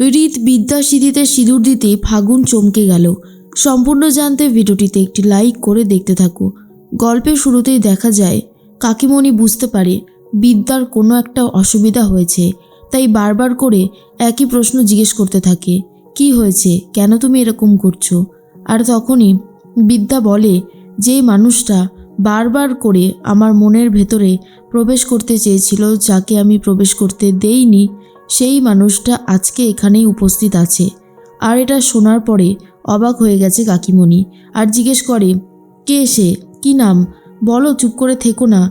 রিত বিদ্যা সিঁথিতে সিঁদুর দিতেই ফাগুন চমকে গেল। সম্পূর্ণ জানতে ভিডিওটিতে একটি লাইক করে দেখতে থাকো। গল্পের শুরুতেই দেখা যায় কাকিমণি বুঝতে পারে বিদ্যার কোনো একটা অসুবিধা হয়েছে, তাই বারবার করে একই প্রশ্ন জিজ্ঞেস করতে থাকে, কি হয়েছে, কেন তুমি এরকম করছো? আর তখনই বিদ্যা বলে, যেই মানুষটা বারবার করে আমার মনের ভেতরে প্রবেশ করতে চেয়েছিল, যাকে আমি প্রবেশ করতে দেইনি, সেই মানুষটা আজকে এখানেই উপস্থিত আছে। আর এটা শোনার পরে অবাক হয়ে গেছে কাকিমণি, আর জিজ্ঞেস করে, কে সে, কি নাম, বলো, চুপ করে থেকো না।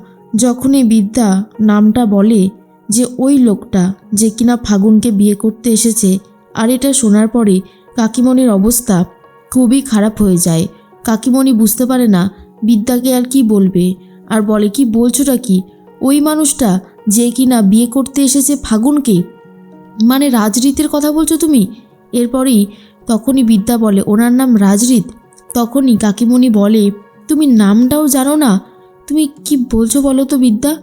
যখনই বিদ্যা নামটা বলে যে ওই লোকটা যে কিনা ফাগুনকে বিয়ে করতে এসেছে, আর এটা শোনার পরে কাকিমণির অবস্থা খুবই খারাপ হয়ে যায়। কাকিমণি বুঝতে পারে না বিদ্যাকে আর কি বলবে, আর বলে, কি বলছোটা কি? ওই মানুষটা যে কিনা বিয়ে করতে এসেছে ফাগুনকে, মানে রাজরীতের কথা বলছো তুমি? এরপরেই তখনই বিদ্যা বলে, ওনার নাম রাজরীত। তখনই কাকিমণি বলে, তুমি নামটাও জানো না? তুমি কি বলছো বলো তো বিদ্যা?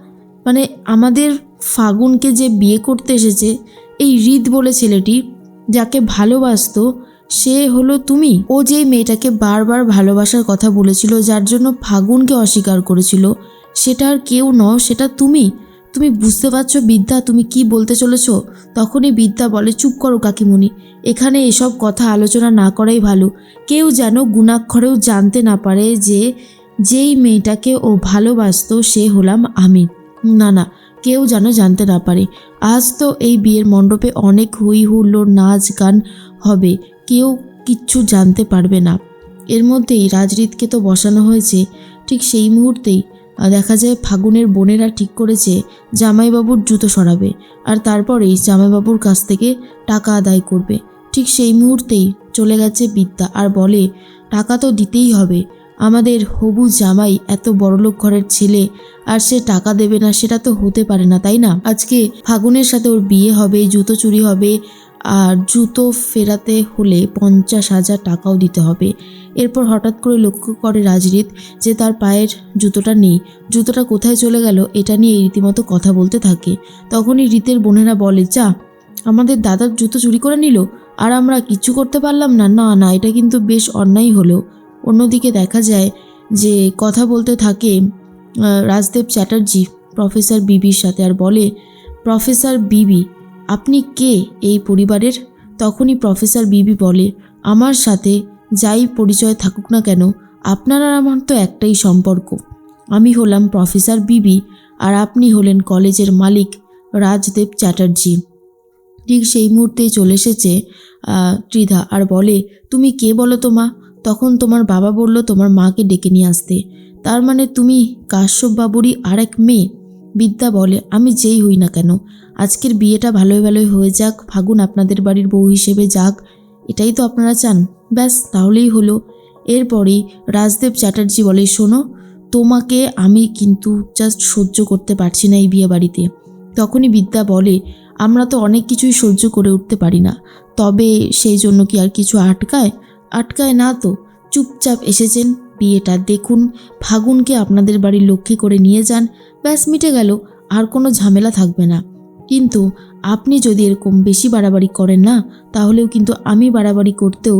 মানে আমাদের ফাগুনকে যে বিয়ে করতে এসেছে, এই রিত বলে ছেলেটি যাকে ভালোবাসতো, সে হলো তুমি। ও যে মেয়েটাকে বারবার ভালোবাসার কথা বলেছিল, যার জন্য ফাগুনকে অস্বীকার করেছিল, সেটা আর কেউ নও, সেটা তুমি। তুমি বুঝতে পারছো বিদ্যা তুমি কি বলতে চলেছ? তখনই বিদ্যা বলে, চুপ করো কাকিমণি, এখানে এসব কথা আলোচনা না করাই ভালো। কেউ যেন গুণাক্ষরেও জানতে না পারে যে যেই মেয়েটাকে ও ভালোবাসতো সে হলাম আমি। না না, কেউ যেন জানতে না পারে। আজ তো এই বিয়ের মণ্ডপে অনেক হই হুল্লোড়, নাচ গান হবে, কেউ কিচ্ছু জানতে পারবে না। এর মধ্যেই রাজরীতকে তো বসানো হয়েছে। ঠিক সেই মুহূর্তেই দেখা যায় ফাগুনের বোনেরা ঠিক করেছে জামাইবাবুর জুতো সরাবে, আর তারপরেই জামাইবাবুর কাছ থেকে টাকা আদায় করবে। ঠিক সেই মুহূর্তেই চলে গেছে বিদ্যা, আর বলে, টাকা তো দিতেই হবে, আমাদের হবু জামাই এত বড়লোক ঘরের ছেলে, আর সে টাকা দেবে না, সেটা তো হতে পারে না, তাই না? আজকে ফাগুনের সাথে ওর বিয়ে হবে, জুতো চুরি হবে, আর জুতো ফেরাতে হলে 50,000 টাকাও দিতে হবে। এরপর হঠাৎ করে লক্ষ্য করে রাজরীত যে তার পায়ের জুতোটা নেই। জুতোটা কোথায় চলে গেল, এটা নিয়ে রীতিমতো কথা বলতে থাকে। তখনই রীতের বোনেরা বলে, যা, আমাদের দাদার জুতো চুরি করে নিল, আর আমরা কিচ্ছু করতে পারলাম না। না না, এটা কিন্তু বেশ অন্যায় হলো। অন্যদিকে দেখা যায় যে কথা বলতে থাকে রাজদেব চ্যাটার্জি প্রফেসর বিবির সাথে, আর বলে, প্রফেসর বিবি, আপনি কে এই পরিবারের? তখনই প্রফেসর বিবি বলে, আমার সাথে যাই পরিচয় থাকুক না কেন, আপনার আর আমার তো একটাই সম্পর্ক। আমি হলাম প্রফেসর বিবি, আর আপনি হলেন কলেজের মালিক রাজদেব চ্যাটার্জি। ঠিক সেই মুহূর্তেই চলে এসেছে ত্রিধা, আর বলে, তুমি কে বলো তো মা? তখন তোমার বাবা বলল তোমার মাকে ডেকে নিয়ে আসতে। তার মানে তুমি কাশ্যপবাবুরই আর এক মেয়ে? বিদ্যা বলে, আমি যেই হই না কেন, আজকের বিয়েটা ভালোই ভালোই হয়ে যাক, ফাগুন আপনাদের বাড়ির বউ হিসেবে যাক, এটাই তো আপনারা চান, ব্যাস তাহলেই হলো। এরপরেই রাজদেব চ্যাটার্জি বলে, শোনো, তোমাকে আমি কিন্তু জাস্ট সহ্য করতে পারছি না এই বিয়ে বাড়িতে। তখনই বিদ্যা বলে, আমরা তো অনেক কিছুই সহ্য করে উঠতে পারি না, তবে সেই জন্য কি আর কিছু আটকায়? আটকায় না তো। চুপচাপ এসেছেন, বিয়েটা দেখুন, ফাগুনকে আপনাদের বাড়ির লক্ষ্মী করে নিয়ে যান, ব্যাস মিটে গেল, আর কোনো ঝামেলা থাকবে না। কিন্তু আপনি যদি এরকম বেশি বাড়াবাড়ি করেন না, তাহলেও কিন্তু আমি বাড়াবাড়ি করতেও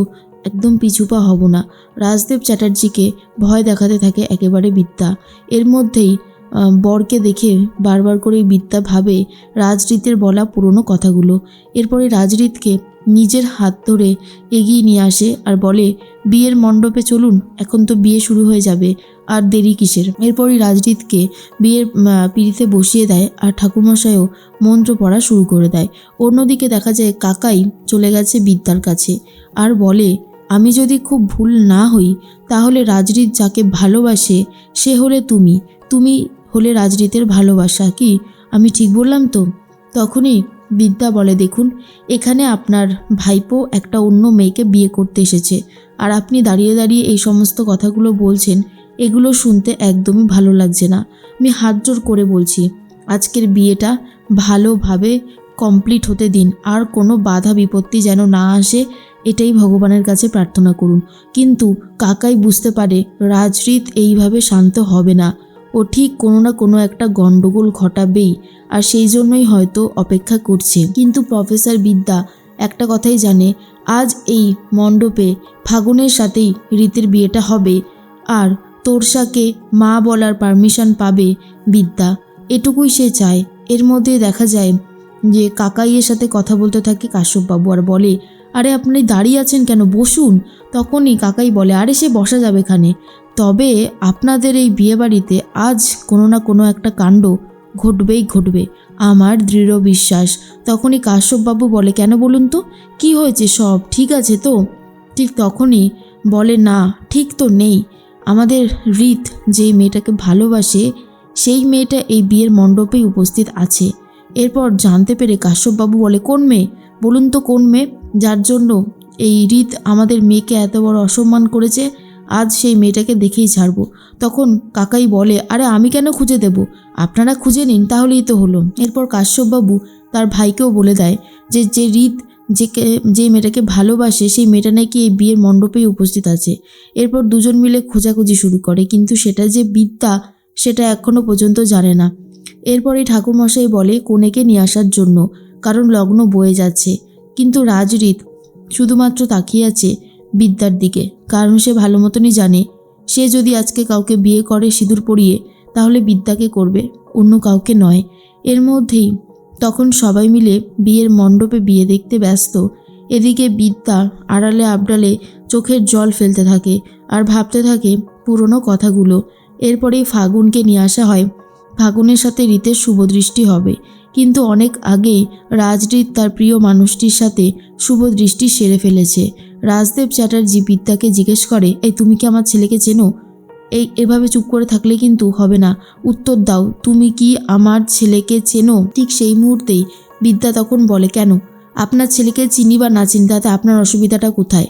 একদম পিছুপা হব না। রাজদেব চ্যাটার্জিকে ভয় দেখাতে থাকে একেবারে বিদ্যা। এর মধ্যেই বরকে দেখে বারবার করে বিদ্যা ভাবে রাজরীতের বলা পুরনো কথাগুলো। এরপরে রাজরীতকে নিজের হাত ধরে এগিয়ে নিয়ে আসে, আর বলে, বিয়ের মণ্ডপে চলুন, এখন তো বিয়ে শুরু হয়ে যাবে, আর দেরি কিসের? এরপরই রাজরীতকে বিয়ের পিঁড়িতে বসিয়ে দেয়, আর ঠাকুরমশাইও মন্ত্র পড়া শুরু করে দেয়। অন্যদিকে দেখা যায় কাকাই চলে গেছে বিদ্যার কাছে, আর বলে, আমি যদি খুব ভুল না হই, তাহলে রাজরীত যাকে ভালোবাসে সে হলে তুমি, তুমি হলে রাজরীতের ভালোবাসা, কি আমি ঠিক বললাম তো? তখনই বিদ্যা বলে, দেখুন, এখানে আপনার ভাইপো একটা অন্য মেয়েকে বিয়ে করতে এসেছে, আর আপনি দাঁড়িয়ে দাঁড়িয়ে এই সমস্ত কথাগুলো বলছেন, এগুলো শুনতে একদমই ভালো লাগছে না। আমি হাত জোর করে বলছি, আজকের বিয়েটা ভালোভাবে কমপ্লিট হতে দিন, আর কোনো বাধা বিপত্তি যেন না আসে, এটাই ভগবানের কাছে প্রার্থনা করুন। কিন্তু কাকাই বুঝতে পারে রাজরীত এইভাবে শান্ত হবে না, ও ঠিক কোনো না কোনো একটা গণ্ডগোল ঘটাবেই, আর সেই জন্যই হয়তো অপেক্ষা করছে। কিন্তু প্রফেসর বিদ্যা একটা কথাই জানে, আজ এই মণ্ডপে ফাগুনের সাথেই রীতির বিয়েটা হবে আর তোরসাকে মা বলার পারমিশন পাবে বিদ্যা, এটুকুই সে চায়। এর মধ্যে দেখা যায় যে কাকাইয়ের সাথে কথা বলতে থাকে কাশ্যপবাবু আর বলে, আরে আপনি দাঁড়িয়ে আছেন কেন, বসুন। তখনই কাকাই বলে, আরে সে বসা যাবে এখানে, তবে আপনাদের এই বিয়েবাড়িতে আজ কোনো না কোনো একটা কাণ্ড ঘটবেই ঘটবে, আমার দৃঢ় বিশ্বাস। তখনই কাশ্যপবাবু বলে, কেন বলুন তো, কি হয়েছে, সব ঠিক আছে তো? ঠিক তখনই বলে, না ঠিক তো নেই, আমাদের রীত যেই মেয়েটাকে ভালোবাসে সেই মেয়েটা এই বিয়ের মণ্ডপেই উপস্থিত আছে। এরপর জানতে পেরে কাশ্যপবাবু বলে, কোন মেয়ে বলুন তো, কোন মেয়ে যার জন্য এই রীত আমাদের মেয়েকে এত বড় অসম্মান করেছে, আজ সেই মেয়েটাকে দেখেই ছাড়বো। তখন কাকাই বলে, আরে আমি কেন খুঁজে দেব, আপনারা খুঁজে নিন তাহলেই তো হলো। এরপর কাশ্যপবাবু তার ভাইকেও বলে দেয় যে রীত যে মেয়েটাকে ভালোবাসে সেই মেয়েটা নাকি এই বিয়ের মণ্ডপেই উপস্থিত আছে। এরপর দুজন মিলে খোঁজাখুঁজি শুরু করে, কিন্তু সেটা যে বিদ্যা সেটা এখনও পর্যন্ত জানে না। এরপরে ঠাকুরমশাই বলে কনেকে নিয়ে আসার জন্য, কারণ লগ্ন বয়ে যাচ্ছে। কিন্তু রাজরীত শুধুমাত্র তাকিয়ে আছে বিদ্যার দিকে, কারণ সে ভালো মতনই জানে সে যদি আজকে কাউকে বিয়ে করে সিঁদুর পরিয়ে, তাহলে বিদ্যাকে করবে, অন্য কাউকে নয়। এর মধ্যেই তখন সবাই মিলে বিয়ের মণ্ডপে বিয়ে দেখতে ব্যস্ত। এদিকে বিদ্যা আড়ালে আবডালে চোখের জল ফেলতে থাকে আর ভাবতে থাকে পুরনো কথাগুলো। এরপরেই ফাগুনকে নিয়ে আসা হয়। ফাগুনের সাথে রীতের শুভদৃষ্টি হবে, কিন্তু অনেক আগেই রাজরীত তার প্রিয় মানুষটির সাথে শুভদৃষ্টি সেরে ফেলেছে। রাজদেব চ্যাটার্জি বিদ্যাকে জিজ্ঞেস করে, এই তুমি কি আমার ছেলেকে চেনো? এভাবে চুপ করে থাকলে কিন্তু হবে না, উত্তর দাও, তুমি কি আমার ছেলেকে চেনো? ঠিক সেই মুহূর্তেই বিদ্যা তখন বলে, কেন, আপনার ছেলেকে চিনি বা না চিনি তাতে আপনার অসুবিধাটা কোথায়?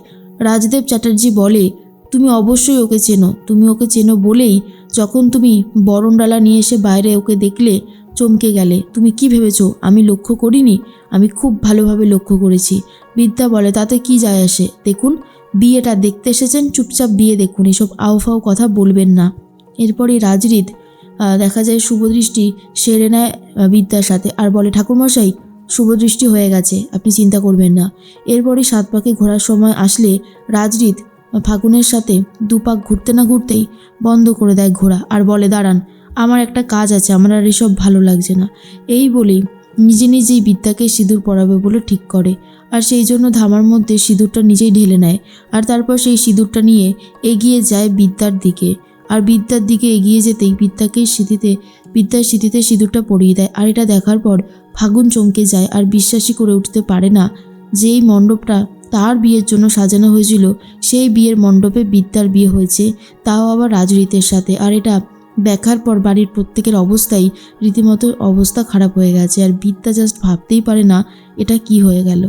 রাজদেব চ্যাটার্জি বলে, তুমি অবশ্যই ওকে চেনো, তুমি ওকে চেনো বলেই যখন তুমি বরণডালা নিয়ে এসে বাইরে ওকে দেখলে চমকে গেলে। তুমি কি ভেবেছো আমি লক্ষ্য করিনি? আমি খুব ভালোভাবে লক্ষ্য করেছি। বিদ্যা বলে, তাতে কি যায় আসে, দেখুন বিয়েটা দেখতে এসেছেন, চুপচাপ বিয়ে দেখুন, এসব আউফাউ কথা বলবেন না। এরপরই রাজরীত দেখা যায় শুভদৃষ্টি সেরে নেয় বিদ্যার সাথে আর বলে, ঠাকুরমশাই শুভদৃষ্টি হয়ে গেছে, আপনি চিন্তা করবেন না। এরপরই 7 পাকে ঘোরার সময় আসলে রাজরীত ফাগুনের সাথে দুপাক ঘুরতে না ঘুরতেই বন্ধ করে দেয় ঘোরা আর বলে, দাঁড়ান, আমার একটা কাজ আছে, আমার আর এসব ভালো লাগছে না। এই বলেই নিজে নিজেই বিদ্যাকে সিঁদুর পরাবে বলে ঠিক করে, আর সেই জন্য ধামার মধ্যে সিঁদুরটা নিজেই ঢেলে নেয়। আর তারপর সেই সিঁদুরটা নিয়ে এগিয়ে যায় বিদ্যার দিকে, আর বিদ্যার দিকে এগিয়ে যেতেই বিদ্যার সিঁথিতে সিঁদুরটা পরিয়ে দেয়। আর এটা দেখার পর ফাগুন চমকে যায় আর বিশ্বাসই করে উঠতে পারে না যে এই মণ্ডপটা তার বিয়ের জন্য সাজানো হয়েছিল, সেই বিয়ের মণ্ডপে বিদ্যার বিয়ে হয়েছে, তাও আবার রাজরীতের সাথে। আর এটা দেখার পর বাড়ির প্রত্যেকের অবস্থাই রীতিমতো অবস্থা খারাপ হয়ে গেছে, আর বিদ্যা জাস্ট ভাবতেই পারে না এটা কি হয়ে গেল।